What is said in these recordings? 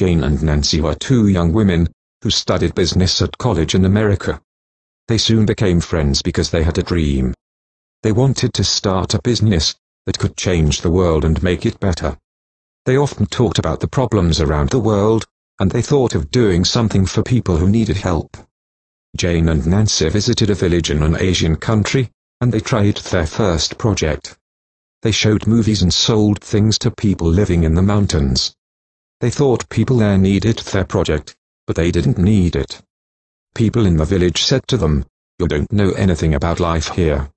Jane and Nancy were two young women who studied business at college in America. They soon became friends because they had a dream. They wanted to start a business that could change the world and make it better. They often talked about the problems around the world, and they thought of doing something for people who needed help. Jane and Nancy visited a village in an Asian country, and they tried their first project. They showed movies and sold things to people living in the mountains. They thought people there needed their project, but they didn't need it. People in the village said to them, "You don't know anything about life here.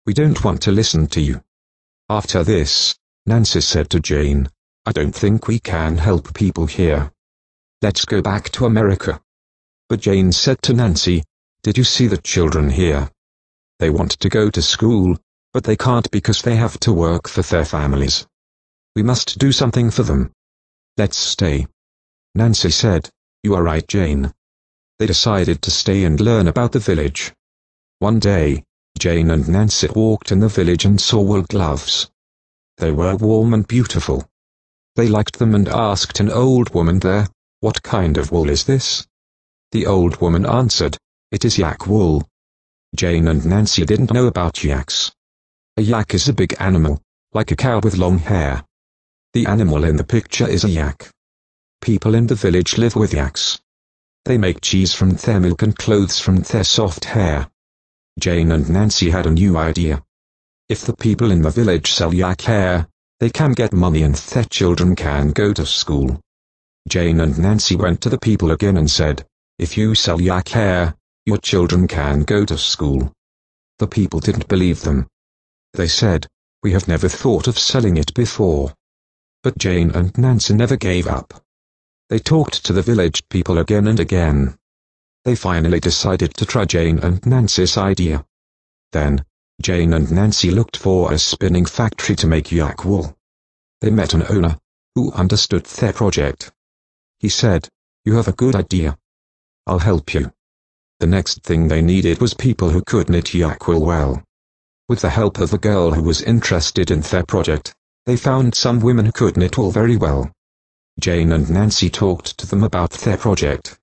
We don't want to listen to you." After this, Nancy said to Jane, "I don't think we can help people here. Let's go back to America." But Jane said to Nancy, "Did you see the children here? They want to go to school, but they can't because they have to work for their families. We must do something for them. Let's stay." Nancy said, "You are right, Jane." They decided to stay and learn about the village. One day, Jane and Nancy walked in the village and saw wool gloves. They were warm and beautiful. They liked them and asked an old woman there, "What kind of wool is this?" The old woman answered, "It is yak wool." Jane and Nancy didn't know about yaks. A yak is a big animal, like a cow with long hair. The animal in the picture is a yak. People in the village live with yaks. They make cheese from their milk and clothes from their soft hair. Jane and Nancy had a new idea. If the people in the village sell yak hair, they can get money and their children can go to school. Jane and Nancy went to the people again and said, "If you sell yak hair, your children can go to school." The people didn't believe them. They said, "We have never thought of selling it before." But Jane and Nancy never gave up. They talked to the village people again and again. They finally decided to try Jane and Nancy's idea. Then, Jane and Nancy looked for a spinning factory to make yak wool. They met an owner, who understood their project. He said, "You have a good idea. I'll help you." The next thing they needed was people who could knit yak wool well. With the help of a girl who was interested in their project, they found some women who could knit wool very well. Jane and Nancy talked to them about their project.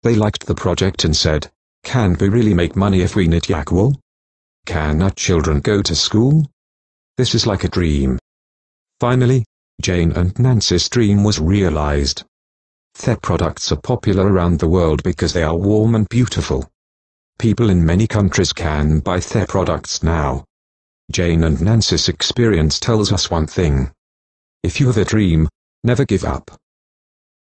They liked the project and said, "Can we really make money if we knit yak wool? Can our children go to school? This is like a dream." Finally, Jane and Nancy's dream was realized. Their products are popular around the world because they are warm and beautiful. People in many countries can buy their products now. Jane and Nancy's experience tells us one thing. If you have a dream, never give up.